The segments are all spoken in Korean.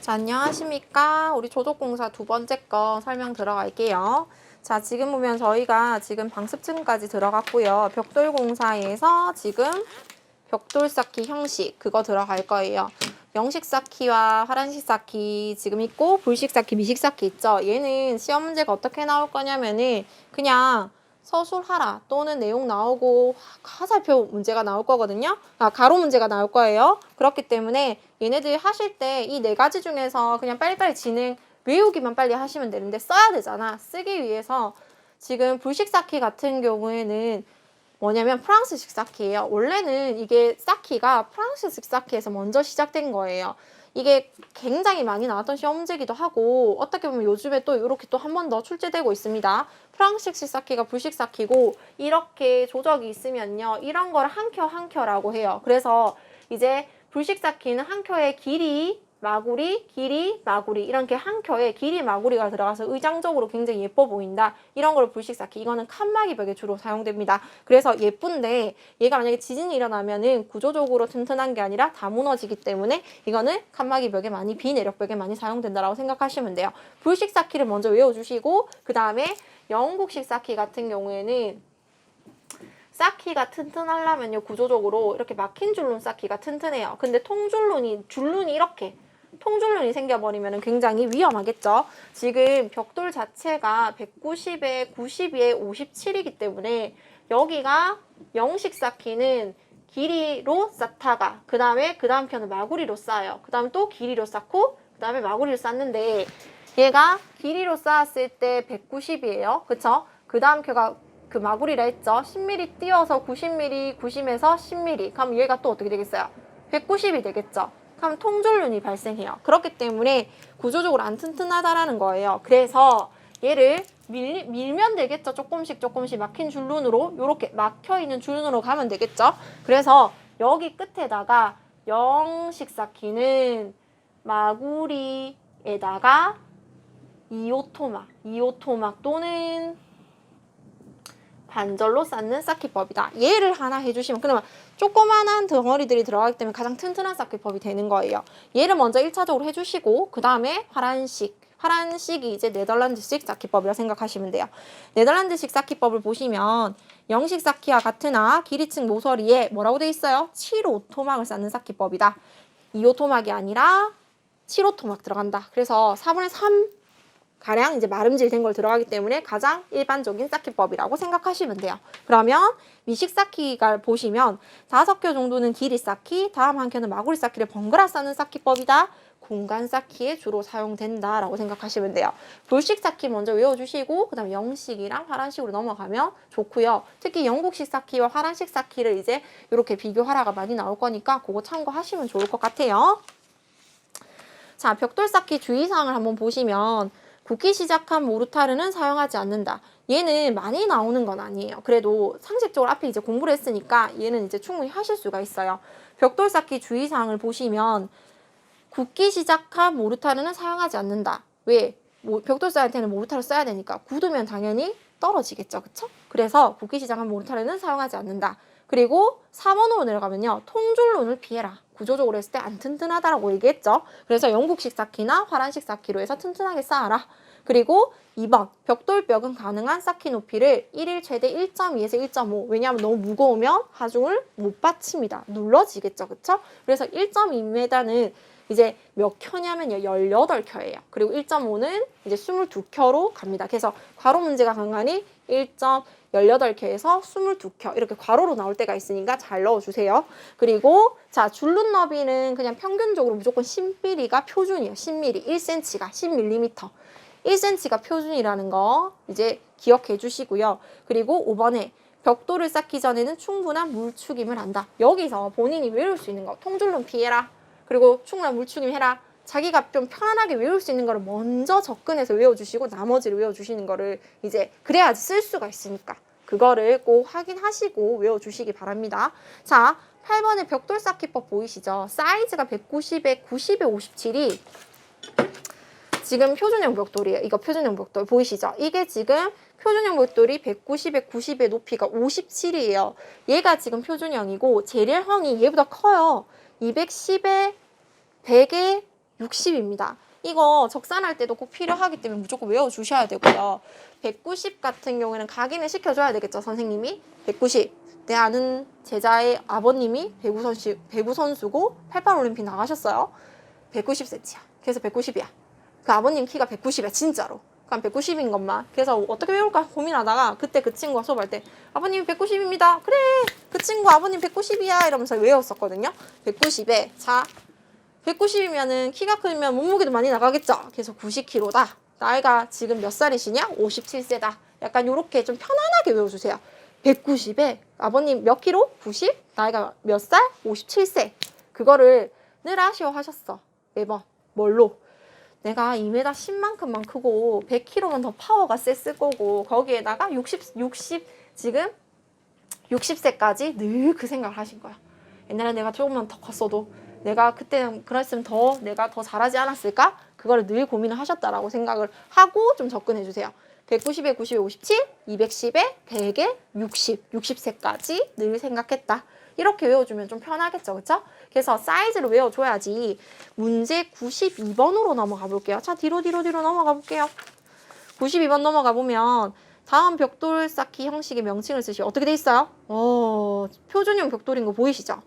자, 안녕하십니까. 우리 조독공사 두 번째 거 설명 들어갈게요. 자, 지금 보면 저희가 지금 방습층까지 들어갔고요. 벽돌공사에서 지금 벽돌 쌓기 형식 그거 들어갈 거예요. 영식 쌓기와 화란식 쌓기 지금 있고 불식 쌓기, 미식 쌓기 있죠. 얘는 시험 문제가 어떻게 나올 거냐면은 그냥 서술하라 또는 내용 나오고 화살표 문제가 나올 거거든요. 가로 문제가 나올 거예요. 그렇기 때문에 얘네들 하실 때 이 네 가지 중에서 그냥 빨리빨리 진행 외우기만 빨리 하시면 되는데 써야 되잖아. 쓰기 위해서 지금 불식 쌓기 같은 경우에는 뭐냐면 프랑스식 쌓기예요. 원래는 이게 쌓기가 프랑스식 쌓기에서 먼저 시작된 거예요. 이게 굉장히 많이 나왔던 시험 문제기도 하고 어떻게 보면 요즘에 또 이렇게 또 한 번 더 출제되고 있습니다. 프랑스식 쌓기가 불식 쌓기고 이렇게 조적이 있으면요. 이런 걸 한 켜 한 켜라고 해요. 그래서 이제 불식 쌓기는 한 켜의 길이 마구리, 길이, 마구리 이렇게 한 켜에 길이, 마구리가 들어가서 의장적으로 굉장히 예뻐 보인다. 이런 걸 불식 쌓기. 이거는 칸막이 벽에 주로 사용됩니다. 그래서 예쁜데 얘가 만약에 지진이 일어나면은 구조적으로 튼튼한 게 아니라 다 무너지기 때문에 이거는 칸막이 벽에 많이 비내력 벽에 많이 사용된다라고 생각하시면 돼요. 불식 쌓기를 먼저 외워주시고 그 다음에 영국식 쌓기 같은 경우에는 쌓기가 튼튼하려면요 구조적으로 이렇게 막힌 줄눈 쌓기가 튼튼해요. 근데 줄눈이 이렇게 통줄눈이 생겨버리면 굉장히 위험하겠죠. 지금 벽돌 자체가 190에 92에 57이기 때문에 여기가 영식 쌓기는 길이로 쌓다가 그 다음 편은 마구리로 쌓아요. 그 다음 또 길이로 쌓고 그 다음에 마구리로 쌓는데 얘가 길이로 쌓았을 때 190이에요. 그쵸? 그 다음 켜가 그 마구리라 했죠. 10mm 띄어서 90mm, 90에서 10mm. 그럼 얘가 또 어떻게 되겠어요? 190이 되겠죠. 그럼 통줄눈이 발생해요. 그렇기 때문에 구조적으로 안 튼튼하다라는 거예요. 그래서 얘를 밀면 되겠죠. 조금씩 막힌 줄눈으로 이렇게 막혀있는 줄눈으로 가면 되겠죠. 그래서 여기 끝에다가 영식 쌓기는 마구리에다가 이오토막 또는 반절로 쌓는 쌓기법이다. 얘를 하나 해주시면 그러면 조그만한 덩어리들이 들어가기 때문에 가장 튼튼한 쌓기법이 되는 거예요. 얘를 먼저 1차적으로 해주시고 그 다음에 화란식이 이제 네덜란드식 쌓기법이라 생각하시면 돼요. 네덜란드식 쌓기법을 보시면 영식 쌓기와 같으나 길이층 모서리에 뭐라고 돼 있어요? 7오토막을 쌓는 쌓기법이다. 2오토막이 아니라 7오토막 들어간다. 그래서 4분의 3 가량 이제 마름질 된 걸 들어가기 때문에 가장 일반적인 쌓기법이라고 생각하시면 돼요. 그러면 미식 쌓기가 보시면 5켜 정도는 길이 쌓기, 다음 한 켜는 마구리 쌓기를 번갈아 쌓는 쌓기법이다. 공간 쌓기에 주로 사용된다라고 생각하시면 돼요. 불식 쌓기 먼저 외워주시고 그 다음에 영식이랑 화란식으로 넘어가면 좋고요. 특히 영국식 쌓기와 화란식 쌓기를 이제 이렇게 비교하라가 많이 나올 거니까 그거 참고하시면 좋을 것 같아요. 자, 벽돌 쌓기 주의사항을 한번 보시면 굽기 시작한 모르타르는 사용하지 않는다. 얘는 많이 나오는 건 아니에요. 그래도 상식적으로 앞에 이제 공부를 했으니까 얘는 이제 충분히 하실 수가 있어요. 벽돌 쌓기 주의사항을 보시면 굽기 시작한 모르타르는 사용하지 않는다. 왜? 벽돌 쌓을 때는 모르타르 써야 되니까 굳으면 당연히 떨어지겠죠. 그쵸? 그래서 굽기 시작한 모르타르는 사용하지 않는다. 그리고 4번으로 내려가면요. 통줄눈을 피해라. 구조적으로 했을 때 안 튼튼하다라고 얘기했죠. 그래서 영국식 쌓기나 화란식 쌓기로 해서 튼튼하게 쌓아라. 그리고 2번 벽돌벽은 가능한 쌓기 높이를 1일 최대 1.2에서 1.5 왜냐하면 너무 무거우면 하중을 못 받칩니다. 눌러지겠죠. 그쵸? 그래서 1.2m는 이제 몇 켜냐면요. 18켜예요. 그리고 1.5는 이제 22켜로 갑니다. 그래서 괄호 문제가 간간히 18켜에서 22켜 이렇게 괄호로 나올 때가 있으니까 잘 넣어주세요. 그리고 자 줄눈 너비는 그냥 평균적으로 무조건 10mm가 표준이에요. 10mm, 1cm가 10mm 1cm가 표준이라는 거 이제 기억해 주시고요. 그리고 5번에 벽돌을 쌓기 전에는 충분한 물추김을 한다. 여기서 본인이 외울 수 있는 거 통줄눈 피해라. 그리고 충분한 물추김 해라. 자기가 좀 편안하게 외울 수 있는 거를 먼저 접근해서 외워주시고 나머지를 외워주시는 거를 이제 그래야지 쓸 수가 있으니까 그거를 꼭 확인하시고 외워주시기 바랍니다. 자, 8번의 벽돌 쌓기법 보이시죠? 사이즈가 190에 90에 57이 지금 표준형 벽돌이에요. 이거 표준형 벽돌 보이시죠? 이게 지금 표준형 벽돌이 190에 90의 높이가 57이에요. 얘가 지금 표준형이고 재렬형이 얘보다 커요. 210에 100에 60입니다. 이거 적산할 때도 꼭 필요하기 때문에 무조건 외워주셔야 되고요. 190 같은 경우에는 각인을 시켜줘야 되겠죠, 선생님이. 190. 내 아는 제자의 아버님이 배구 선수고 88올림픽 나가셨어요. 190cm야. 그래서 190이야. 그 아버님 키가 190이야, 진짜로. 그럼 190인 것만. 그래서 어떻게 외울까 고민하다가 그때 그 친구가 수업할 때 아버님 190입니다. 그래, 그 친구 아버님 190이야 이러면서 외웠었거든요. 190에 자 190이면은 키가 크면 몸무게도 많이 나가겠죠. 그래서 90kg다. 나이가 지금 몇 살이시냐? 57세다. 약간 요렇게 좀 편안하게 외워주세요. 190에 아버님 몇 킬로? 90? 나이가 몇 살? 57세. 그거를 늘 아쉬워하셨어. 매번. 뭘로? 내가 2m 10만큼만 크고 100kg만 더 파워가 셌을 거고 거기에다가 60 지금 60세까지 늘 그 생각을 하신 거야. 옛날에 내가 조금만 더 컸어도 내가 그때 그랬으면 내가 더 잘하지 않았을까? 그거를 늘 고민을 하셨다라고 생각을 하고 좀 접근해 주세요. 190에 90에 57, 210에 100에 60, 60세까지 늘 생각했다. 이렇게 외워주면 좀 편하겠죠, 그쵸? 그래서 사이즈를 외워줘야지. 문제 92번으로 넘어가 볼게요. 자, 뒤로 넘어가 볼게요. 92번 넘어가 보면 다음 벽돌 쌓기 형식의 명칭을 쓰시오. 어떻게 돼 있어요? 표준형 벽돌인 거 보이시죠?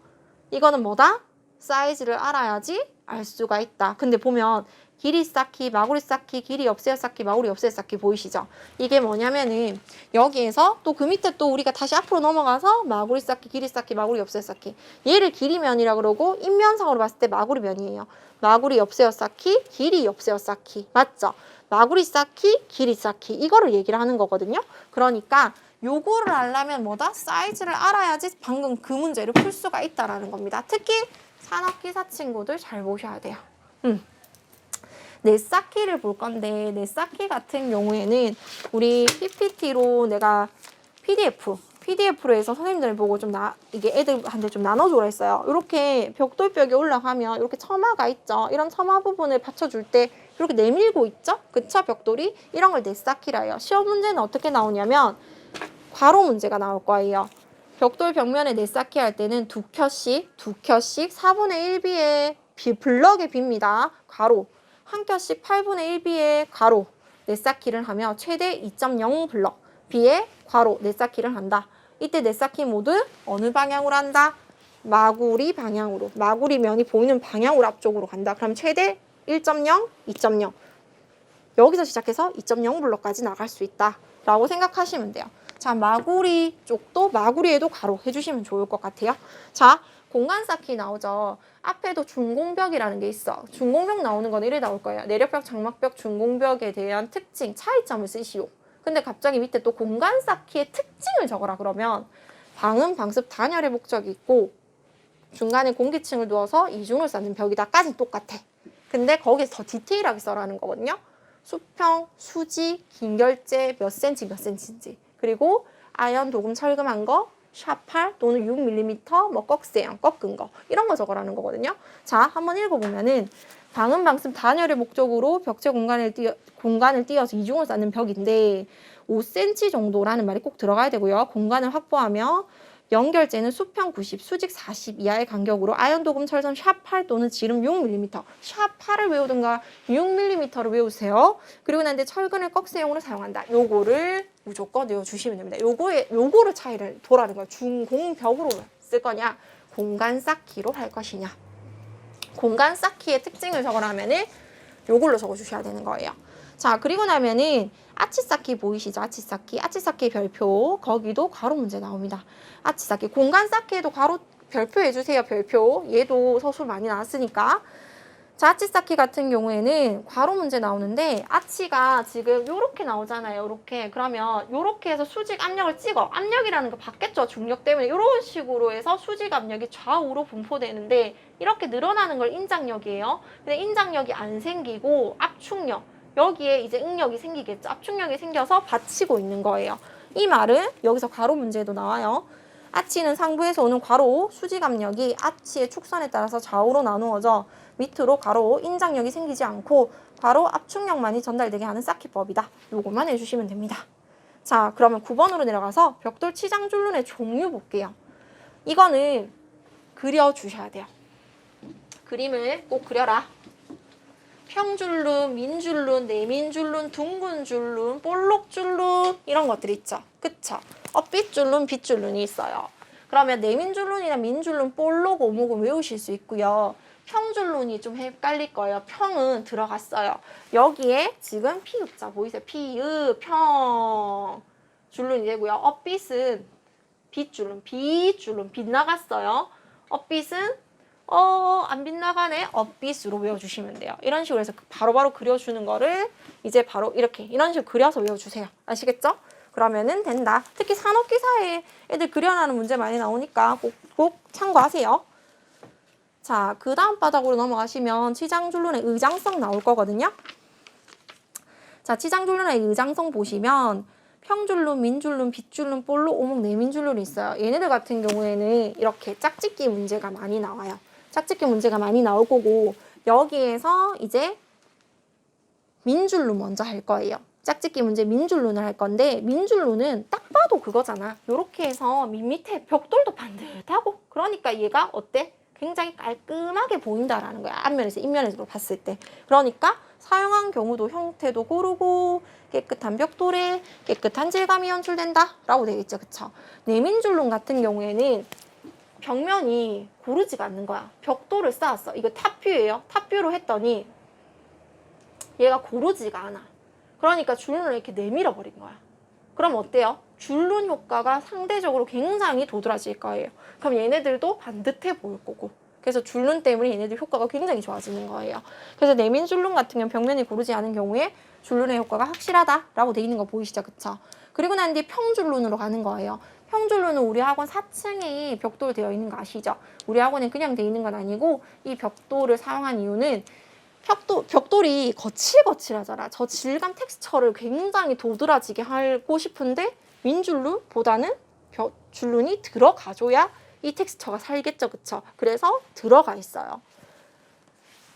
이거는 뭐다? 사이즈를 알아야지 알 수가 있다. 근데 보면 길이 쌓기, 마구리 쌓기, 길이 없애어 쌓기, 마구리 없애어 쌓기 보이시죠? 이게 뭐냐면은 여기에서 또 그 밑에 또 우리가 다시 앞으로 넘어가서 마구리 쌓기, 길이 쌓기, 마구리 없애어 쌓기. 얘를 길이면이라 그러고 인면상으로 봤을 때 마구리면이에요. 마구리 없애어 쌓기, 길이 없애어 쌓기. 맞죠? 마구리 쌓기, 길이 쌓기. 이거를 얘기를 하는 거거든요. 그러니까 요거를 알려면 뭐다? 사이즈를 알아야지 방금 그 문제를 풀 수가 있다라는 겁니다. 특히 산업기사 친구들 잘 보셔야 돼요. 내 쌓기를 볼 건데 내 쌓기 같은 경우에는 우리 PPT로 내가 PDF로 해서 선생님들 보고 좀 이게 애들한테 좀 나눠주라 했어요. 이렇게 벽돌벽에 올라가면 이렇게 처마가 있죠. 이런 처마 부분을 받쳐줄 때 이렇게 내밀고 있죠. 그쵸? 벽돌이 이런 걸 내 쌓기라 해요. 시험 문제는 어떻게 나오냐면 괄호 문제가 나올 거예요. 벽돌 벽면에 내쌓기 할 때는 두 켜씩 4분의 1비의 블럭의 비입니다. 괄호. 한 켜씩 8분의 1비의 괄호. 내쌓기를 하며 최대 2.0 블럭 비의 괄호 내쌓기를 한다. 이때 내쌓기 모두 어느 방향으로 한다? 마구리 방향으로. 마구리 면이 보이는 방향으로 앞쪽으로 간다. 그럼 최대 1.0, 2.0. 여기서 시작해서 2.0 블럭까지 나갈 수 있다. 라고 생각하시면 돼요. 자, 마구리 쪽도 마구리에도 가로 해주시면 좋을 것 같아요. 자, 공간 쌓기 나오죠. 앞에도 준공벽이라는 게 있어. 준공벽 나오는 건 이래 나올 거예요. 내력벽, 장막벽, 준공벽에 대한 특징, 차이점을 쓰시오. 근데 갑자기 밑에 또 공간 쌓기의 특징을 적어라 그러면 방음, 방습, 단열의 목적이 있고 중간에 공기층을 두어서 이중을 쌓는 벽이다까지는 똑같아. 근데 거기서 더 디테일하게 써라는 거거든요. 수평, 수지, 긴결재 몇 센치 몇 센치인지. 그리고 아연, 도금, 철금한 거, 샵8 또는 6mm, 뭐 꺽쇠형, 꺾은 거 이런 거 적어라는 거거든요. 자, 한번 읽어보면은 방음, 방습, 단열의 목적으로 벽체 공간을 띄어서 이중을 쌓는 벽인데 5cm 정도라는 말이 꼭 들어가야 되고요. 공간을 확보하며 연결재는 수평 90, 수직 40 이하의 간격으로 아연, 도금, 철선 샵8 또는 지름 6mm, 샵8을 외우든가 6mm를 외우세요. 그리고 난 뒤에 철근을 꺽쇠용으로 사용한다. 요거를 무조건 외워주시면 됩니다. 요거를 차이를 보라는 거예요. 중공벽으로 쓸 거냐, 공간 쌓기로 할 것이냐. 공간 쌓기의 특징을 적어라면은 요걸로 적어주셔야 되는 거예요. 자, 그리고 나면은 아치 쌓기 보이시죠? 아치 쌓기 별표. 거기도 괄호 문제 나옵니다. 아치 쌓기. 공간 쌓기에도 괄호 별표 해주세요. 별표. 얘도 서술 많이 나왔으니까. 자, 아치 쌓기 같은 경우에는 괄호 문제 나오는데 아치가 지금 요렇게 나오잖아요. 요렇게. 그러면 요렇게 해서 수직 압력을 찍어. 압력이라는 거 받겠죠? 중력 때문에. 이런 식으로 해서 수직 압력이 좌우로 분포되는데 이렇게 늘어나는 걸 인장력이에요. 근데 인장력이 안 생기고 압축력. 여기에 이제 응력이 생기겠죠. 압축력이 생겨서 받치고 있는 거예요. 이 말은 여기서 괄호 문제도 나와요. 아치는 상부에서 오는 괄호 수직 압력이 아치의 축선에 따라서 좌우로 나누어져 밑으로 괄호 인장력이 생기지 않고 괄호 압축력만이 전달되게 하는 쌓기법이다. 요것만 해주시면 됩니다. 자, 그러면 9번으로 내려가서 벽돌 치장줄눈의 종류 볼게요. 이거는 그려주셔야 돼요. 그림을 꼭 그려라. 평줄눈, 민줄눈, 내민줄눈, 둥근줄눈, 볼록줄눈 이런 것들 있죠. 그쵸? 빗줄눈, 빗줄눈이 있어요. 그러면 내민줄눈이나 민줄눈, 볼록, 오목은 외우실 수 있고요. 평줄눈이 좀 헷갈릴 거예요. 평은 들어갔어요. 여기에 지금 피읍자 보이세요? 피읍, 평 줄눈이 되고요. 빗은 빗줄눈, 빗줄눈, 빗나갔어요. 빗은 안 빗나가네. 빗으로 외워주시면 돼요. 이런 식으로 해서 바로바로 그려주는 거를 이제 바로 이렇게 이런 식으로 그려서 외워주세요. 아시겠죠? 그러면은 된다. 특히 산업기사에 애들 그려나는 문제 많이 나오니까 꼭 참고하세요. 자, 그 다음 바닥으로 넘어가시면 치장줄눈의 의장성 나올 거거든요. 자, 치장줄눈의 의장성 보시면 평줄눈, 민줄눈, 빗줄눈, 볼록, 오목, 내민줄눈이 있어요. 얘네들 같은 경우에는 이렇게 짝짓기 문제가 많이 나와요. 짝짓기 문제가 많이 나올 거고 여기에서 이제 민줄눈 먼저 할 거예요. 짝짓기 문제 민줄눈을 할 건데 민줄눈은 딱 봐도 그거잖아. 요렇게 해서 밑에 벽돌도 반듯하고 그러니까 얘가 어때? 굉장히 깔끔하게 보인다라는 거야. 앞면에서 입면에서 봤을 때. 그러니까 사용한 경우도 형태도 고르고 깨끗한 벽돌에 깨끗한 질감이 연출된다 라고 되겠죠. 그쵸? 내민줄눈 같은 경우에는 벽면이 고르지가 않는 거야. 벽돌을 쌓았어. 이거 탑뷰예요. 탑뷰로 했더니 얘가 고르지가 않아. 그러니까 줄눈을 이렇게 내밀어 버린 거야. 그럼 어때요? 줄눈 효과가 상대적으로 굉장히 도드라질 거예요. 그럼 얘네들도 반듯해 보일 거고. 그래서 줄눈 때문에 얘네들 효과가 굉장히 좋아지는 거예요. 그래서 내민 줄눈 같은 경우 벽면이 고르지 않은 경우에 줄눈의 효과가 확실하다라고 돼 있는 거 보이시죠? 그쵸? 그리고 난 뒤에 평줄눈으로 가는 거예요. 평줄눈은 우리 학원 4층에 벽돌 되어 있는 거 아시죠? 우리 학원에 그냥 돼 있는 건 아니고 이 벽돌을 사용한 이유는 벽돌이 거칠거칠하잖아. 저 질감 텍스처를 굉장히 도드라지게 하고 싶은데 민줄눈보다는 줄눈이 들어가줘야 이 텍스처가 살겠죠. 그쵸? 그래서 들어가 있어요.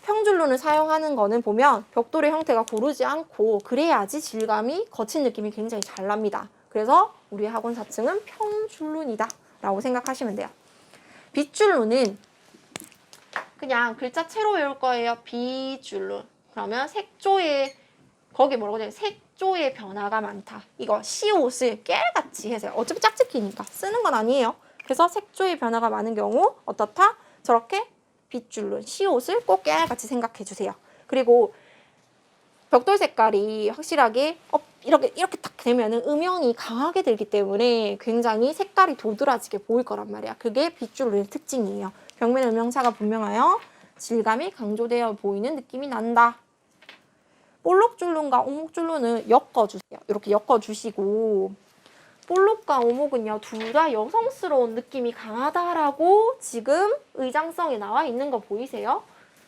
평줄눈을 사용하는 거는 보면 벽돌의 형태가 고르지 않고 그래야지 질감이 거친 느낌이 굉장히 잘 납니다. 그래서 우리 학원 4층은 평줄눈이다 라고 생각하시면 돼요. 빗줄눈은 그냥 글자체로 외울 거예요. 빗줄눈. 그러면 색조의 거기 뭐라고 해야 돼? 색조의 변화가 많다. 이거 시옷을 깨알같이 해서요. 어차피 짝짓기니까 쓰는 건 아니에요. 그래서 색조의 변화가 많은 경우 어떻다? 저렇게 빗줄눈, 시옷을 꼭 깨알같이 생각해 주세요. 그리고 벽돌 색깔이 확실하게 이렇게 딱 되면은 음영이 강하게 들기 때문에 굉장히 색깔이 도드라지게 보일 거란 말이야. 그게 빗줄눈의 특징이에요. 벽면 음영차가 분명하여 질감이 강조되어 보이는 느낌이 난다. 볼록줄눈과 오목줄눈은 엮어주세요. 이렇게 엮어주시고 볼록과 오목은요 둘 다 여성스러운 느낌이 강하다라고 지금 의장성에 나와 있는 거 보이세요?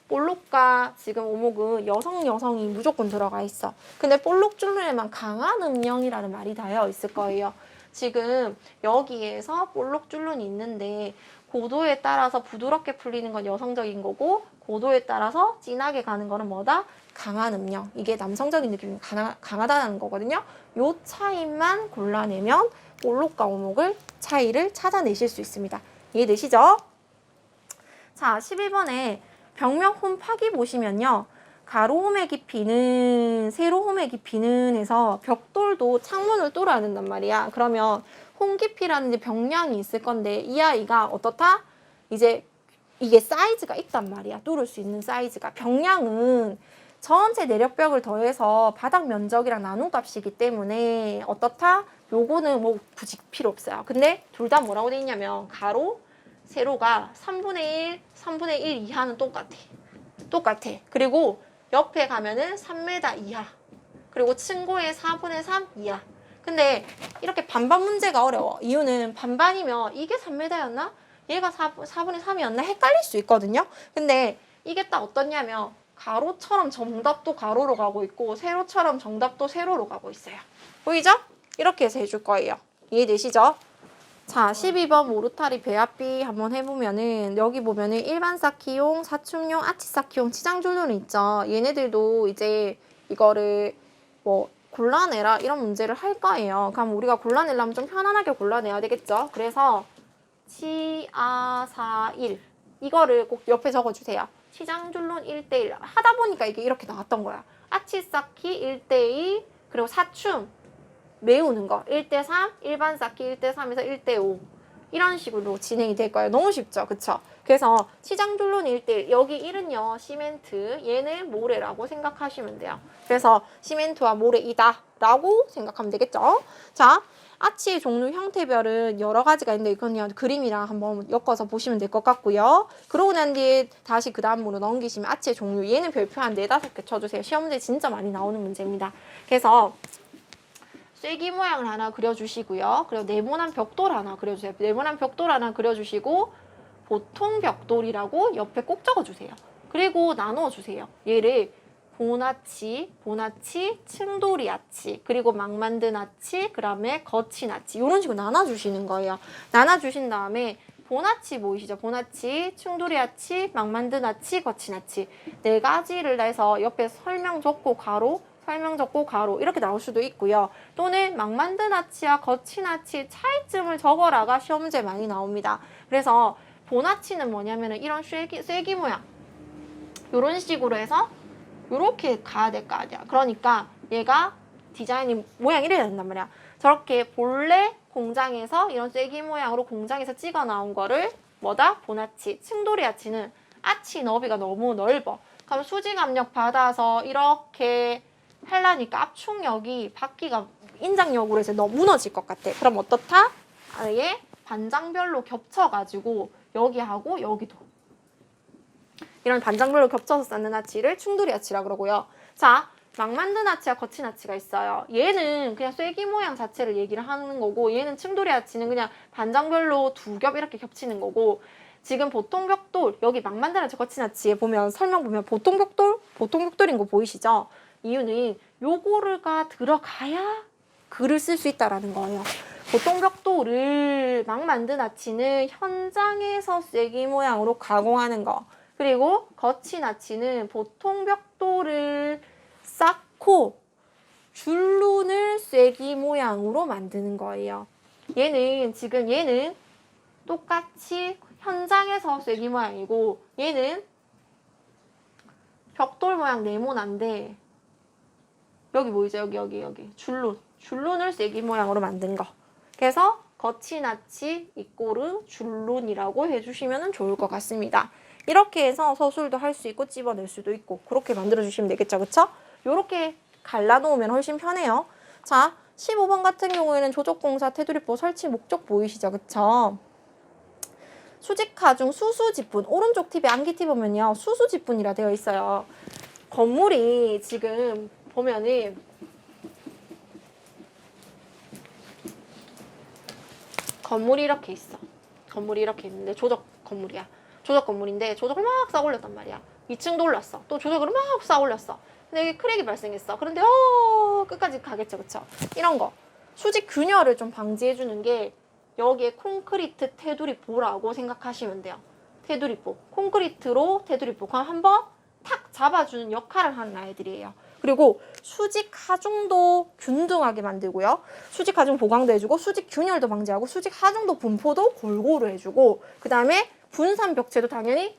볼록과 지금 오목은 여성이 무조건 들어가 있어. 근데 볼록줄눈에만 강한 음영이라는 말이 닿여 있을 거예요. 지금 여기에서 볼록줄눈이 있는데 고도에 따라서 부드럽게 풀리는 건 여성적인 거고 고도에 따라서 진하게 가는 거는 뭐다? 강한 음영. 이게 남성적인 느낌이 강하다는 거거든요. 요 차이만 골라내면 볼록과 오목을 차이를 찾아내실 수 있습니다. 이해되시죠? 자, 12번에 벽면 홈 파기 보시면요. 가로 홈의 깊이는 세로 홈의 깊이는 해서 벽돌도 창문을 뚫어야 된단 말이야. 그러면 홈 깊이라는 이제 벽량이 있을 건데 이 아이가 어떻다? 이제 이게 사이즈가 있단 말이야. 뚫을 수 있는 사이즈가. 벽량은 전체 내력벽을 더해서 바닥 면적이랑 나눈 값이기 때문에 어떻다? 요거는 뭐 굳이 필요 없어요. 근데 둘 다 뭐라고 돼 있냐면 가로, 세로가 3분의 1, 3분의 1 이하는 똑같아. 그리고 옆에 가면은 3m 이하. 그리고 층고의 4분의 3 이하. 근데 이렇게 반반 문제가 어려워. 이유는 반반이면 이게 3m였나? 얘가 4분의 3이었나? 헷갈릴 수 있거든요. 근데 이게 딱 어떻냐면 가로처럼 정답도 가로로 가고 있고 세로처럼 정답도 세로로 가고 있어요. 보이죠? 이렇게 해서 해줄 거예요. 이해되시죠? 자, 12번 모르타리 배합비 한번 해보면은 여기 보면은 일반 쌓기용, 사축용, 아치 쌓기용, 치장줄눈 있죠. 얘네들도 이제 이거를 뭐 골라내라 이런 문제를 할 거예요. 그럼 우리가 골라내려면 좀 편안하게 골라내야 되겠죠. 그래서 치, 아, 사, 일 이거를 꼭 옆에 적어주세요. 시장줄론 1대1 하다 보니까 이게 이렇게 나왔던 거야. 아치 쌓기 1대2 그리고 사춤 메우는 거 1대3 일반 쌓기 1대3에서 1대5 이런 식으로 진행이 될 거예요. 너무 쉽죠? 그쵸? 그래서 시장줄론 1대1 여기 1은요 시멘트 얘는 모래라고 생각하시면 돼요. 그래서 시멘트와 모래이다 라고 생각하면 되겠죠? 자, 아치의 종류 형태별은 여러 가지가 있는데 이건 그림이랑 한번 엮어서 보시면 될 것 같고요. 그러고 난 뒤에 다시 그 다음으로 넘기시면 아치의 종류 얘는 별표 한 4-5개 쳐주세요. 시험 문제 진짜 많이 나오는 문제입니다. 그래서 쐐기 모양을 하나 그려주시고요. 그리고 네모난 벽돌 하나 그려주세요. 네모난 벽돌 하나 그려주시고 보통 벽돌이라고 옆에 꼭 적어주세요. 그리고 나눠주세요. 얘를 보나치, 층돌이 아치, 그리고 막 만든 아치, 그 다음에 거친 아치 이런 식으로 나눠주시는 거예요. 나눠주신 다음에 보나치 보이시죠? 보나치, 층돌이 아치, 막 만든 아치, 거친 아치 4가지를 해서 옆에 설명 적고 가로, 설명 적고 가로 이렇게 나올 수도 있고요. 또는 막 만든 아치와 거친 아치 차이점을 적어라가 시험 문제 많이 나옵니다. 그래서 보나치는 뭐냐면은 이런 쐐기 모양 이런 식으로 해서 이렇게 가야 될 거 아니야. 그러니까 얘가 디자인이 모양이 이래야 된단 말이야. 저렇게 본래 공장에서 이런 쐐기 모양으로 공장에서 찍어 나온 거를 뭐다? 보나치. 층돌이 아치는 아치 너비가 너무 넓어. 그럼 수직 압력 받아서 이렇게 하려니까 압축력이 받기가 인장력으로 해서 너무 무너질 것 같아. 그럼 어떻다? 아예 반장별로 겹쳐가지고 여기하고 여기도 이런 반장별로 겹쳐서 쌓는 아치를 충돌이 아치라 그러고요. 자, 막 만든 아치와 거친 아치가 있어요. 얘는 그냥 쐐기 모양 자체를 얘기를 하는 거고 얘는 층돌이 아치는 그냥 반장별로 2겹 이렇게 겹치는 거고 지금 보통 벽돌 여기 막 만든 아치 거친 아치에 보면 설명 보면 보통 벽돌인 거 보이시죠? 이유는 요거가 들어가야 글을 쓸 수 있다라는 거예요. 보통 벽돌을 막 만든 아치는 현장에서 쐐기 모양으로 가공하는 거. 그리고 거친 아치는 보통 벽돌을 쌓고 줄눈을 쐐기 모양으로 만드는 거예요. 얘는 똑같이 현장에서 쐐기 모양이고 얘는 벽돌 모양 네모난데 여기 보이죠? 여기 줄눈을 쐐기 모양으로 만든 거. 그래서 거친 아치 이꼬르 줄눈이라고 해주시면 좋을 것 같습니다. 이렇게 해서 서술도 할 수 있고 찝어낼 수도 있고 그렇게 만들어주시면 되겠죠. 그쵸? 요렇게 갈라놓으면 훨씬 편해요. 자, 15번 같은 경우에는 조적공사 테두리보 설치 목적 보이시죠? 그쵸? 수직하중 수수지분 오른쪽 팁에 암기 팁 보면요. 수수지분이라 되어 있어요. 건물이 지금 보면은 건물이 이렇게 있어. 건물이 이렇게 있는데 조적 건물이야. 조적 건물인데 조적을 막 쌓아 올렸단 말이야. 2층도 올랐어. 또 조적을 막 쌓아 올렸어. 근데 여기 크랙이 발생했어. 그런데 끝까지 가겠죠. 그쵸? 이런 거. 수직 균열을 좀 방지해주는 게 여기에 콘크리트 테두리보라고 생각하시면 돼요. 테두리보. 콘크리트로 테두리보. 그럼 한번 탁 잡아주는 역할을 하는 아이들이에요. 그리고 수직 하중도 균등하게 만들고요. 수직 하중 보강도 해주고 수직 균열도 방지하고 수직 하중도 분포도 골고루 해주고 그 다음에 분산 벽체도 당연히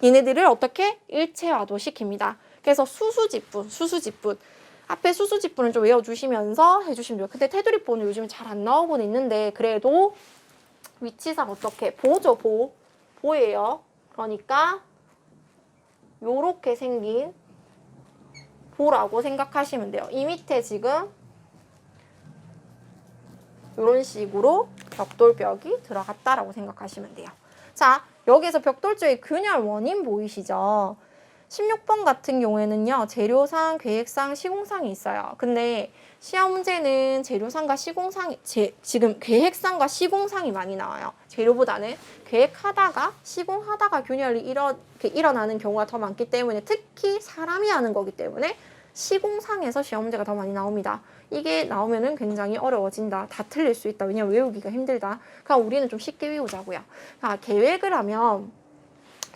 얘네들을 어떻게 일체화도 시킵니다. 그래서 수수지분 앞에 수수지분을 좀 외워주시면서 해주시면 돼요. 근데 테두리보는 요즘 잘 안 나오고는 있는데 그래도 위치상 어떻게 보예요. 그러니까 요렇게 생긴 보라고 생각하시면 돼요. 이 밑에 지금 이런 식으로 벽돌벽이 들어갔다라고 생각하시면 돼요. 자, 여기서 벽돌조의 균열 원인 보이시죠? 16번 같은 경우에는요. 재료상, 계획상, 시공상이 있어요. 근데 시험 문제는 재료상과 시공상이 지금 계획상과 시공상이 많이 나와요. 재료보다는 계획하다가 시공하다가 균열이 일어나는 경우가 더 많기 때문에 특히 사람이 하는 거기 때문에 시공상에서 시험 문제가 더 많이 나옵니다. 이게 나오면은 굉장히 어려워진다. 다 틀릴 수 있다. 왜냐면 외우기가 힘들다. 그럼 우리는 좀 쉽게 외우자고요. 계획을 하면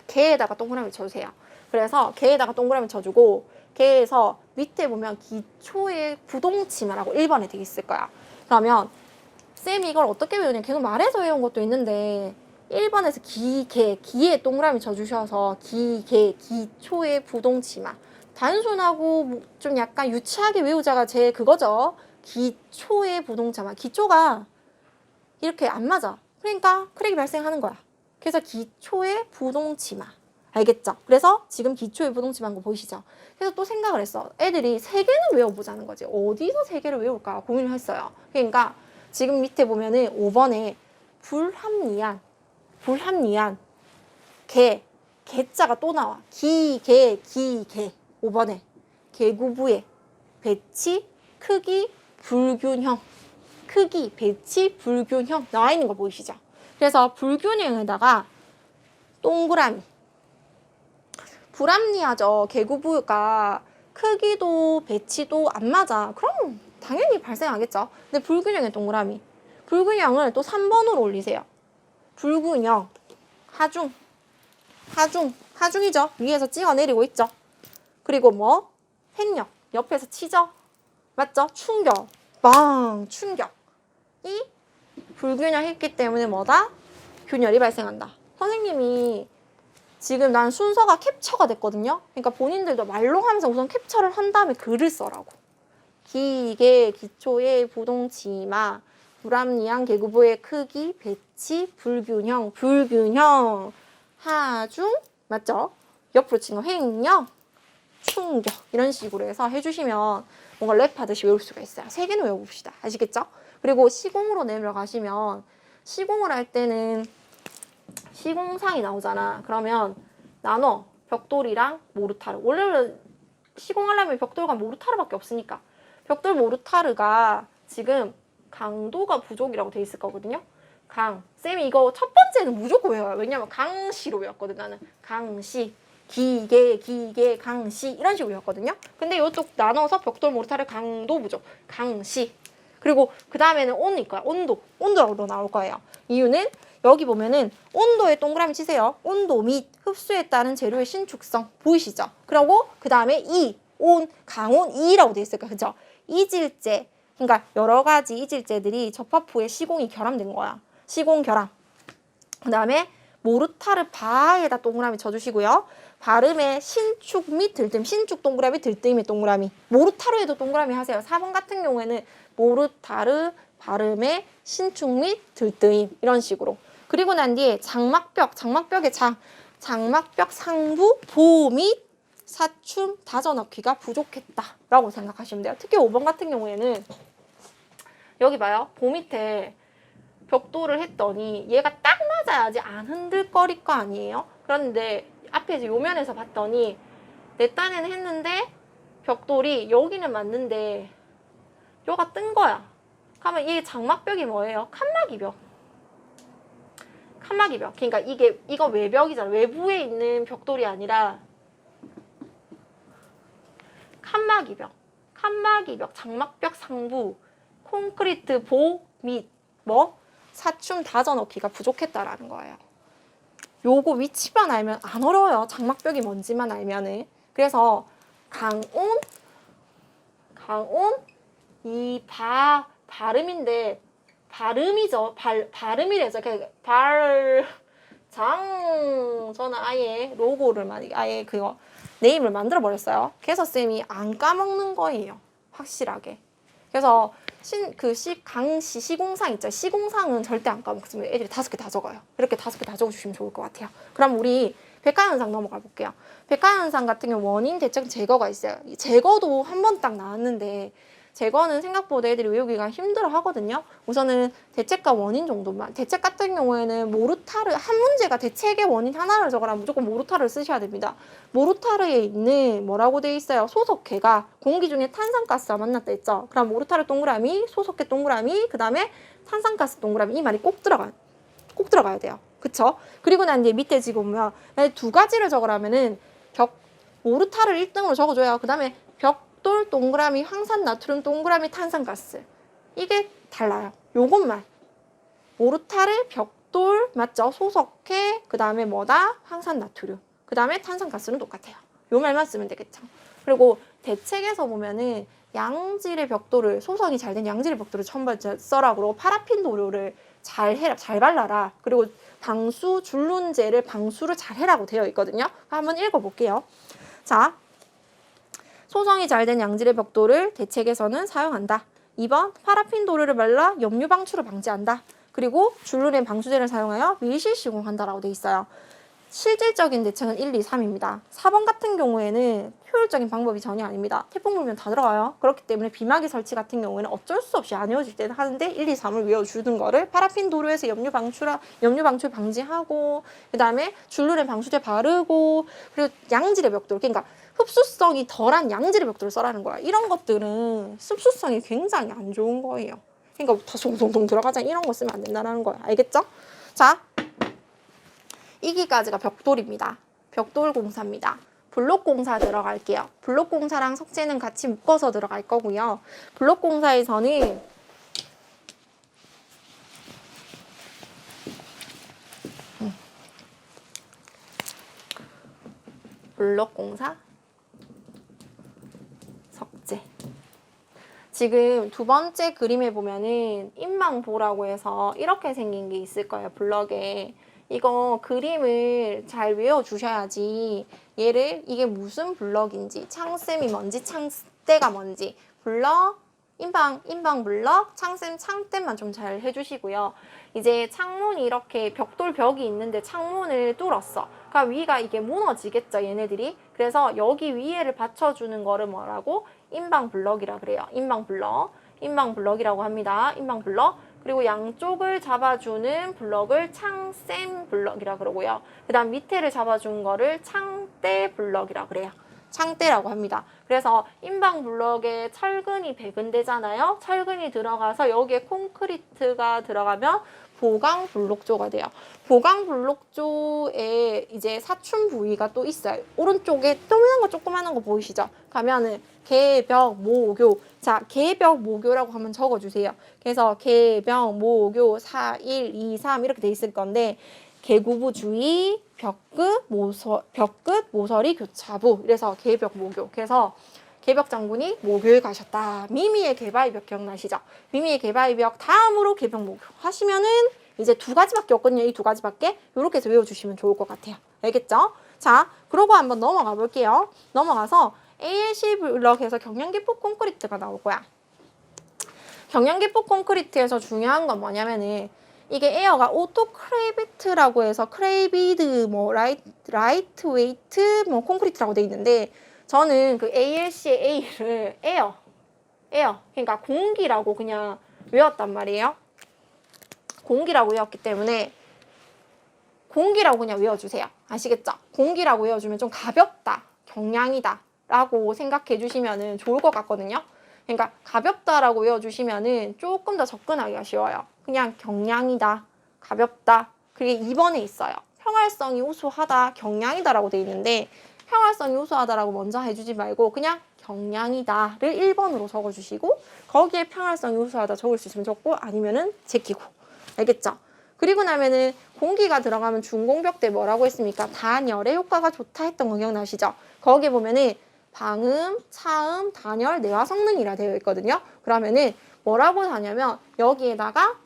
개에다가 동그라미 쳐주세요. 그래서 개에다가 동그라미 쳐주고 개에서 밑에 보면 기초의 부동치마라고 1번에 되어 있을 거야. 그러면 쌤이 이걸 어떻게 외우냐 계속 말해서 외운 것도 있는데 1번에서 기에 동그라미 쳐주셔서 기초의 부동치마. 단순하고 좀 약간 유치하게 외우자가 제 그거죠. 기초의 부동치마. 기초가 이렇게 안 맞아. 그러니까 크랙이 발생하는 거야. 그래서 기초의 부동치마. 알겠죠? 그래서 지금 기초의 부동치마인 거 보이시죠? 그래서 또 생각을 했어. 애들이 세 개는 외워보자는 거지. 어디서 세 개를 외울까 고민을 했어요. 그러니까 지금 밑에 보면은 5번에 불합리한 개자가 또 나와. 기계 5번에 개구부의 배치 크기 불균형 배치 불균형 나와 있는 거 보이시죠? 그래서 불균형에다가 동그라미 불합리하죠. 개구부가 크기도 배치도 안 맞아. 그럼 당연히 발생하겠죠. 근데 불균형의 동그라미 불균형을 또 3번으로 올리세요. 불균형 하중이죠. 위에서 찍어내리고 있죠. 그리고 뭐 횡력 옆에서 치죠. 맞죠? 충격 이 불균형했기 때문에 뭐다? 균열이 발생한다. 선생님이 지금 난 순서가 캡처가 됐거든요. 그러니까 본인들도 말로 하면서 우선 캡처를 한 다음에 글을 써라고. 기초의 부동치마 불합리한 개구부의 크기 배치 불균형 하중 맞죠? 옆으로 친 거 횡력 충격 이런 식으로 해서 해주시면 뭔가 랩하듯이 외울 수가 있어요. 세 개는 외워봅시다. 아시겠죠? 그리고 시공으로 내려가시면 시공을 할 때는 시공상이 나오잖아. 그러면 나눠 벽돌이랑 모르타르. 원래는 시공하려면 벽돌과 모르타르밖에 없으니까 벽돌 모르타르가 지금 강도가 부족이라고 돼 있을 거거든요. 쌤이 이거 첫 번째는 무조건 외워요. 왜냐면 강시로 외웠거든. 나는 강시 기계 강시 이런 식으로 외웠거든요. 근데 이쪽 나눠서 벽돌 모르타르 강도 부족 강시 그리고 그 다음에는 온일 거야. 온도로 나올 거예요. 이유는 여기 보면은 온도에 동그라미 치세요. 온도 및 흡수에 따른 재료의 신축성 보이시죠? 그리고 그 다음에 강온, 이라고 돼 있을까, 그죠? 이질제, 그러니까 여러 가지 이질제들이 접합 후에 시공이 결함된 거야. 시공 결함. 그 다음에 모르타르 바에다 동그라미 쳐주시고요. 발음에 신축 및 들뜸, 신축 동그라미, 들뜸의 동그라미. 모르타르에도 동그라미 하세요. 4번 같은 경우에는 모르타르 발음에 신축 및 들뜸 이런 식으로. 그리고 난 뒤에 장막벽의 장막벽 상부 보 및 사춤 다져넣기가 부족했다라고 생각하시면 돼요. 특히 5번 같은 경우에는 여기 봐요. 보 밑에 벽돌을 했더니 얘가 딱 맞아야지 안 흔들거릴 거 아니에요? 그런데 앞에서 요면에서 봤더니 내 딴에는 했는데 벽돌이 여기는 맞는데 여가 뜬 거야. 그러면 이 장막벽이 뭐예요? 칸막이벽. 그러니까 이거 외벽이잖아. 외부에 있는 벽돌이 아니라 칸막이벽, 장막벽 상부, 콘크리트 보 및 사춤 다져넣기가 부족했다라는 거예요. 요거 위치만 알면 안 어려워요. 장막벽이 뭔지만 알면은. 그래서 강온 이 발음인데 발음이죠. 발음이래죠. 저는 아예 로고를 아예 그거 네임을 만들어 버렸어요. 그래서 쌤이 안 까먹는 거예요. 확실하게. 그래서 시공상 있죠. 시공상은 절대 안 까먹습니다. 애들이 5개 다 적어요. 이렇게 5개 다 적어주시면 좋을 것 같아요. 그럼 우리 백화현상 넘어가 볼게요. 백화현상 같은 경우 원인 대책 제거가 있어요. 제거도 한 번 딱 나왔는데 제거는 생각보다 애들이 외우기가 힘들어 하거든요. 우선은 대책과 원인 정도만. 대책 같은 경우에는 모르타르, 한 문제가 대책의 원인 하나를 적으라면 무조건 모르타르를 쓰셔야 됩니다. 모르타르에 있는 뭐라고 돼 있어요? 소속해가 공기 중에 탄산가스와 만났다 했죠. 그럼 모르타르 동그라미, 소속해 동그라미, 그 다음에 탄산가스 동그라미 이 말이 꼭 들어가야 돼요. 그쵸? 그리고 난 뒤에 밑에 지금 보면 두 가지를 적으라면은 모르타르를 1등으로 적어줘요. 그 다음에 벽돌 동그라미, 황산 나트륨 동그라미, 탄산가스. 이게 달라요. 요것만. 모르타르, 벽돌, 맞죠? 소석해, 그 다음에 황산 나트륨. 그 다음에 탄산가스는 똑같아요. 요 말만 쓰면 되겠죠. 그리고 대책에서 보면은 양질의 벽돌을, 소성이 잘 된 양질의 벽돌을 첨부해서 써라 그러고 파라핀 도료를 잘 해라, 잘 발라라. 그리고 방수, 줄눈제를 방수를 잘 해라고 되어 있거든요. 한번 읽어볼게요. 자, 소성이 잘 된 양질의 벽돌을 대책에서는 사용한다. 2번, 파라핀 도료를 발라 염류 방출을 방지한다. 그리고 줄눈엔 방수제를 사용하여 밀실 시공한다라고 돼 있어요. 실질적인 대책은 1, 2, 3입니다. 4번 같은 경우에는 효율적인 방법이 전혀 아닙니다. 태풍 불면 다 들어가요. 그렇기 때문에 비마개 설치 같은 경우에는 어쩔 수 없이 안 외워질 때는 하는데 1, 2, 3을 외워주는 거를 파라핀 도료에서 염류 방출 방지하고 그 다음에 줄눈에 방수제 바르고 그리고 양질의 벽돌 그러니까 흡수성이 덜한 양질의 벽돌을 써라는 거야. 이런 것들은 습수성이 굉장히 안 좋은 거예요. 그러니까 다 송송송 들어가잖아. 이런 거 쓰면 안 된다는 거야. 알겠죠? 자, 2기까지가 벽돌입니다. 벽돌 공사입니다. 블록 공사 들어갈게요. 블록 공사랑 석재는 같이 묶어서 들어갈 거고요. 블록 공사에서는 블록 공사, 석재. 지금 두 번째 그림에 보면은 인망보라고 해서 이렇게 생긴 게 있을 거예요. 블럭에. 이거 그림을 잘 외워주셔야지 얘를 이게 무슨 블럭인지 창쌤이 뭔지 창대가 뭔지 블럭 인방 블럭 창쌤 창대만 좀 잘 해주시고요. 이제 창문이 이렇게 벽돌 벽이 있는데 창문을 뚫었어. 그러니까 위가 이게 무너지겠죠 얘네들이. 그래서 여기 위에를 받쳐주는 거를 뭐라고? 인방 블럭이라 그래요. 인방 블럭이라고 합니다. 인방 블럭. 그리고 양쪽을 잡아주는 블럭을 창쌤 블럭이라 그러고요. 그 다음 밑에를 잡아준 거를 창대 블럭이라 그래요. 창대라고 합니다. 그래서 인방 블럭에 철근이 배근되잖아요. 철근이 들어가서 여기에 콘크리트가 들어가면 보강 블록조가 돼요. 보강 블록조에 이제 사춘 부위가 또 있어요. 오른쪽에 조그마한 거 보이시죠? 가면은 개벽 모교. 자, 개벽 모교라고 한번 적어주세요. 그래서 개벽 모교 4, 1, 2, 3 이렇게 돼 있을 건데 개구부 주의 벽끝 모서리 교차부. 이래서 개벽 모교. 그래서 개벽 장군이 모교에 가셨다. 미미의 개바위벽 기억나시죠? 미미의 개바위벽 다음으로 개벽 모교 하시면은 이제 두 가지밖에 없거든요. 이 두 가지밖에. 이렇게 해서 외워주시면 좋을 것 같아요. 알겠죠? 자, 그러고 한번 넘어가 볼게요. 넘어가서 ALC 블럭에서 경량기폭 콘크리트가 나올 거야. 경량기폭 콘크리트에서 중요한 건 뭐냐면은 이게 에어가 오토크레비트라고 해서 크레비드 뭐 라이트 웨이트 뭐 콘크리트라고 돼 있는데 저는 그 ALC의 A를 에어 그러니까 공기라고 그냥 외웠단 말이에요. 공기라고 외웠기 때문에 공기라고 그냥 외워주세요. 아시겠죠? 공기라고 외워주면 좀 가볍다, 경량이다 라고 생각해 주시면 좋을 것 같거든요. 그러니까 가볍다라고 외워주시면 조금 더 접근하기가 쉬워요. 그냥 경량이다, 가볍다. 그게 2번에 있어요. 평활성이 우수하다, 경량이다라고 돼 있는데 평활성이 우수하다라고 먼저 해주지 말고 그냥 경량이다를 1번으로 적어주시고 거기에 평활성이 우수하다 적을 수 있으면 적고 아니면은 제끼고. 알겠죠? 그리고 나면은 공기가 들어가면 중공벽대 뭐라고 했습니까? 단열의 효과가 좋다 했던 거 기억나시죠? 거기에 보면은 방음, 차음, 단열, 내화 성능이라 되어 있거든요. 그러면은 뭐라고 하냐면 여기에다가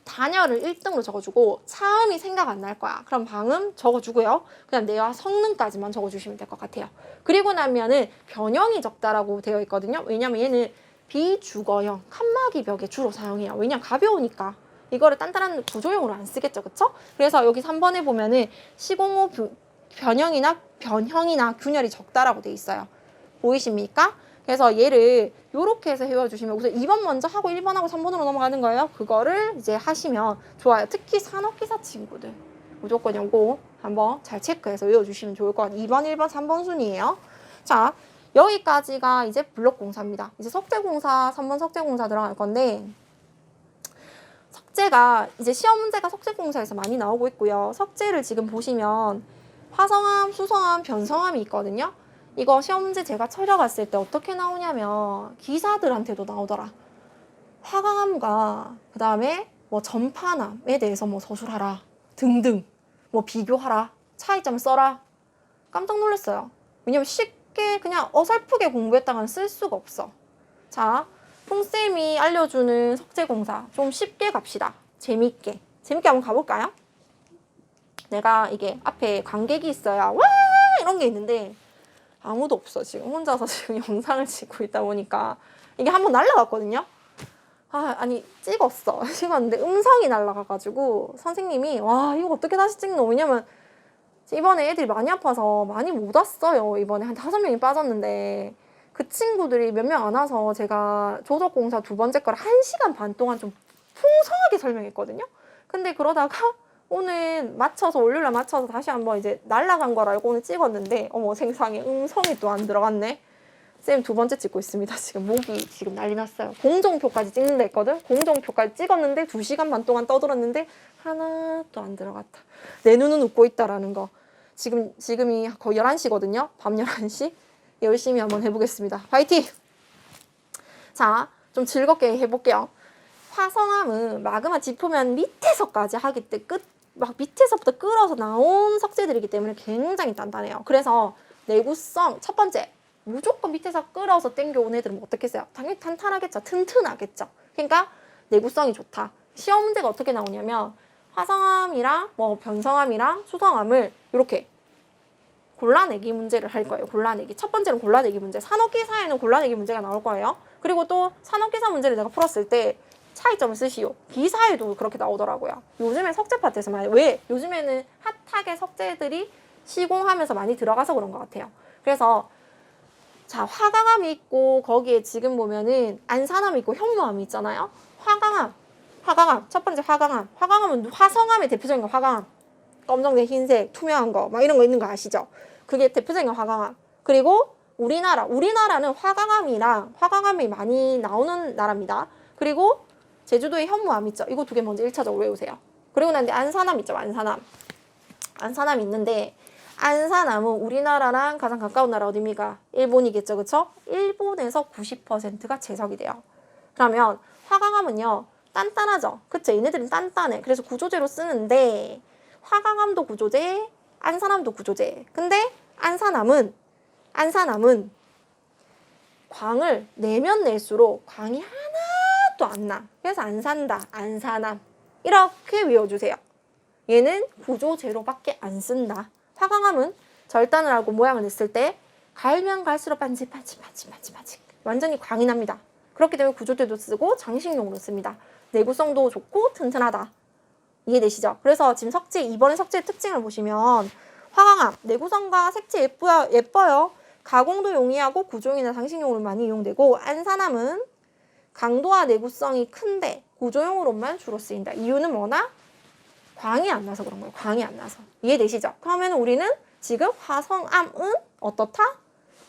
단열을 1등으로 적어주고 차음이 생각 안 날 거야. 그럼 방음 적어주고요. 그냥 내화 성능까지만 적어주시면 될 것 같아요. 그리고 나면은 변형이 적다라고 되어 있거든요. 왜냐면 얘는 비주거형 칸막이 벽에 주로 사용해요. 왜냐면 가벼우니까. 이거를 단단한 구조용으로 안 쓰겠죠. 그쵸? 그래서 여기 3번에 보면은 시공 후 변형이나 균열이 적다라고 돼 있어요. 보이십니까? 그래서 얘를 이렇게 해서 외워주시면 우선 2번 먼저 하고 1번하고 3번으로 넘어가는 거예요. 그거를 이제 하시면 좋아요. 특히 산업기사 친구들 무조건 요거 한번 잘 체크해서 외워주시면 좋을 것 같아요. 2번, 1번, 3번 순이에요. 자, 여기까지가 이제 블록공사입니다. 이제 석재공사, 3번 석재공사 들어갈 건데 석재가 이제 시험 문제가 석재공사에서 많이 나오고 있고요. 석재를 지금 보시면 화성암, 수성암, 변성암이 있거든요. 이거 시험 문제 제가 찾아갔을 때 어떻게 나오냐면 기사들한테도 나오더라. 화강암과 그 다음에 뭐 전파남에 대해서 뭐 서술하라 등등 뭐 비교하라 차이점 써라. 깜짝 놀랐어요. 왜냐면 쉽게 그냥 어설프게 공부했다가는 쓸 수가 없어. 자, 풍쌤이 알려주는 석재공사 좀 쉽게 갑시다. 재밌게 한번 가볼까요? 내가 이게 앞에 관객이 있어야 와 이런 게 있는데 아무도 없어. 지금 혼자서 지금 영상을 찍고 있다 보니까 이게 한번 날라갔거든요. 아니 찍었는데 음성이 날라가가지고 선생님이 와 이거 어떻게 다시 찍노? 왜냐면 이번에 애들이 많이 아파서 많이 못 왔어요. 이번에 한 5명이 빠졌는데 그 친구들이 몇 명 안 와서 제가 조적공사 2번째 거를 1시간 반 동안 좀 풍성하게 설명했거든요. 근데 그러다가 오늘 월요일날 맞춰서 다시 한번 이제 날라간 걸 알고 오늘 찍었는데 어머 세상에 음성이 또 안 들어갔네. 쌤 2번째 찍고 있습니다. 지금 목이 지금 난리 났어요. 공정표까지 찍는다 했거든. 공정표까지 찍었는데 2시간 반 동안 떠들었는데 하나도 안 들어갔다. 내 눈은 웃고 있다라는 거. 지금이 거의 11시거든요. 밤 11시. 열심히 한번 해보겠습니다. 파이팅! 자, 좀 즐겁게 해볼게요. 화성암은 마그마 짚으면 밑에서까지 하기 때문에 막 밑에서부터 끌어서 나온 석재들이기 때문에 굉장히 단단해요. 그래서 내구성 첫 번째 무조건 밑에서 끌어서 땡겨온 애들은 어떻게 써요? 당연히 탄탄하겠죠. 튼튼하겠죠. 그러니까 내구성이 좋다. 시험 문제가 어떻게 나오냐면 화성암이랑 변성암이랑 수성암을 이렇게 골라내기 문제를 할 거예요. 골라내기. 첫 번째는 골라내기 문제. 산업기사에는 골라내기 문제가 나올 거예요. 그리고 또 산업기사 문제를 내가 풀었을 때 차이점을 쓰시오. 기사에도 그렇게 나오더라고요. 요즘에 석재 파트에서 많이. 왜? 요즘에는 핫하게 석재들이 시공하면서 많이 들어가서 그런 것 같아요. 그래서 자, 화강암이 있고 거기에 지금 보면은 안산암이 있고 현무암이 있잖아요. 화강암. 첫 번째 화강암. 화강암은 화성암의 대표적인 거 화강암. 검정색, 흰색, 투명한 거 막 이런 거 있는 거 아시죠? 그게 대표적인 화강암. 그리고 우리나라는 화강암이 많이 나오는 나라입니다. 그리고 제주도에 현무암 있죠. 이거 2개 먼저 1차적으로 외우세요. 그리고 난 뒤에 안산암 있죠. 안산암 있는데 안산암은 우리나라랑 가장 가까운 나라 어디입니까? 일본이겠죠. 그쵸? 일본에서 90%가 제석이 돼요. 그러면 화강암은요. 단단하죠. 그쵸? 얘네들은 단단해. 그래서 구조제로 쓰는데 화강암도 구조제, 안산암도 구조제. 근데 안산암은 광을 내면 낼수록 광이 하나도 안 나. 그래서 안 산다. 안산암. 이렇게 외워주세요. 얘는 구조제로밖에 안 쓴다. 화강암은 절단을 하고 모양을 냈을 때 갈면 갈수록 반직 완전히 광이 납니다. 그렇기 때문에 구조제도 쓰고 장식용으로 씁니다. 내구성도 좋고 튼튼하다. 이해되시죠? 그래서 지금 이번에 석재의 특징을 보시면 화강암 내구성과 색채 예뻐요. 가공도 용이하고 구조용이나 장식용으로 많이 이용되고 안산암은 강도와 내구성이 큰데 구조용으로만 주로 쓰인다. 이유는 뭐나? 광이 안 나서 그런 거예요. 광이 안 나서. 이해되시죠? 그러면 우리는 지금 화성암은 어떻다?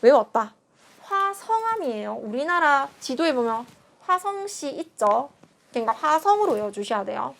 외웠다. 화성암이에요. 우리나라 지도에 보면 화성시 있죠? 그러니까 화성으로 외워주셔야 돼요.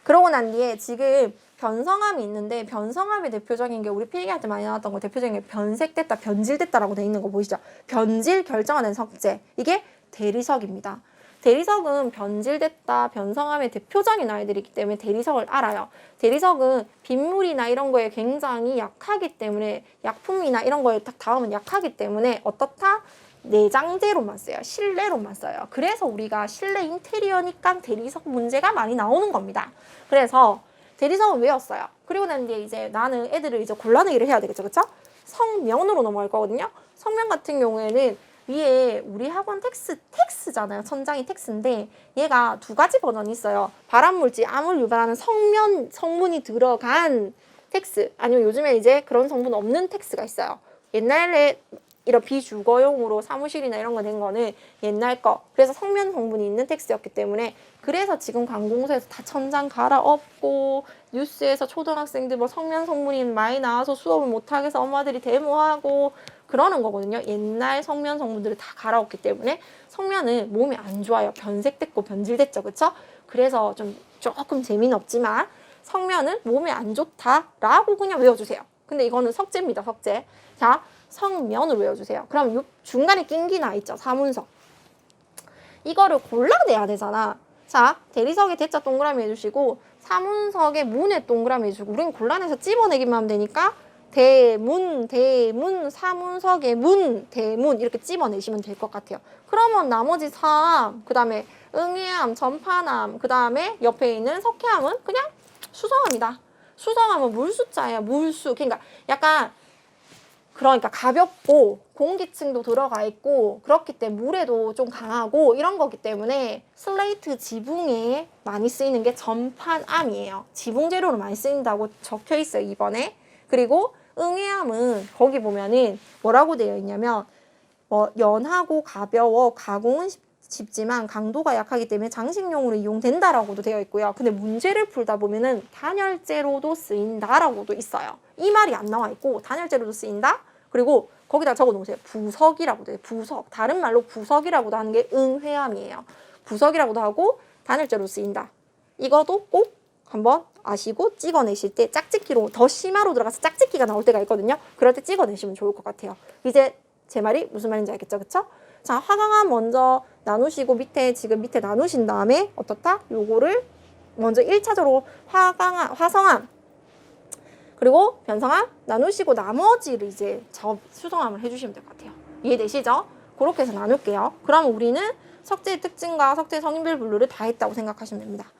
그러고 난 뒤에 지금 변성암이 있는데 변성암의 대표적인 게 우리 필기할 때 많이 나왔던 거 대표적인 게 변색됐다, 변질됐다라고 돼 있는 거 보이시죠? 변질 결정화된 석재. 이게 대리석입니다. 대리석은 변질됐다, 변성암의 대표적인 아이들이기 때문에 대리석을 알아요. 대리석은 빗물이나 이런 거에 굉장히 약하기 때문에 약품이나 이런 거에 딱 닿으면 약하기 때문에 어떻다? 내장재로만 써요. 실내로만 써요. 그래서 우리가 실내 인테리어니까 대리석 문제가 많이 나오는 겁니다. 그래서 대리석은 외웠어요. 그리고 난 뒤에 이제 나는 애들을 이제 골라내기를 해야 되겠죠. 그쵸? 성면으로 넘어갈 거거든요. 성면 같은 경우에는 위에 우리 학원 텍스잖아요. 천장이 텍스인데 얘가 2가지 버전이 있어요. 발암물질, 암을 유발하는 성분이 들어간 텍스. 아니면 요즘에 이제 그런 성분 없는 텍스가 있어요. 옛날에 이런 비주거용으로 사무실이나 이런 거 된 거는 옛날 거. 그래서 성면 성분이 있는 텍스였기 때문에 그래서 지금 관공서에서 다 천장 갈아엎고 뉴스에서 초등학생들 뭐 성면 성분이 많이 나와서 수업을 못하게 해서 엄마들이 데모하고 그러는 거거든요. 옛날 성면 성분들을 다 갈아엎기 때문에 성면은 몸에 안 좋아요. 변색됐고 변질됐죠. 그쵸? 그래서 좀 조금 재미는 없지만 성면은 몸에 안 좋다라고 그냥 외워주세요. 근데 이거는 석재입니다. 석재. 자, 성면을 외워주세요. 그럼 요 중간에 낀기 나 있죠. 사문석. 이거를 골라내야 되잖아. 자, 대리석에 대자 동그라미 해주시고 사문석에 문에 동그라미 해주시고 우리는 골라내서 찝어내기만 하면 되니까 대문, 대문, 사문석의 문, 대문 이렇게 집어내시면 될 것 같아요. 그러면 나머지 사암, 그 다음에 응애암, 전파암, 그 다음에 옆에 있는 석회암은 그냥 수성암이다. 수성암은 물수자예요. 물수. 그러니까 약간 그러니까 가볍고 공기층도 들어가 있고 그렇기 때문에 물에도 좀 강하고 이런 거기 때문에 슬레이트 지붕에 많이 쓰이는 게 전판암이에요. 지붕 재료로 많이 쓰인다고 적혀 있어요, 이번에. 그리고 응애암은 거기 보면은 뭐라고 되어 있냐면 연하고 가벼워 가공은 쉽지만 강도가 약하기 때문에 장식용으로 이용된다라고도 되어 있고요. 근데 문제를 풀다 보면은 단열재로도 쓰인다라고도 있어요. 이 말이 안 나와 있고 단열재로도 쓰인다. 그리고 거기다 적어 놓으세요. 부석이라고 돼요. 부석. 다른 말로 부석이라고도 하는 게 응회암이에요. 부석이라고도 하고 단열재로 쓰인다. 이것도 꼭 한번 아시고 찍어내실 때 짝짓기로 더 심화로 들어가서 짝짓기가 나올 때가 있거든요. 그럴 때 찍어내시면 좋을 것 같아요. 이제 제 말이 무슨 말인지 알겠죠? 그쵸? 자, 화강암 먼저 나누시고 지금 밑에 나누신 다음에 어떻다? 요거를 먼저 1차적으로 화성암 그리고 변성암 나누시고 나머지를 이제 수성암을 해주시면 될 것 같아요. 이해되시죠? 그렇게 해서 나눌게요. 그럼 우리는 석재의 특징과 석재 성인별 분류를 다 했다고 생각하시면 됩니다.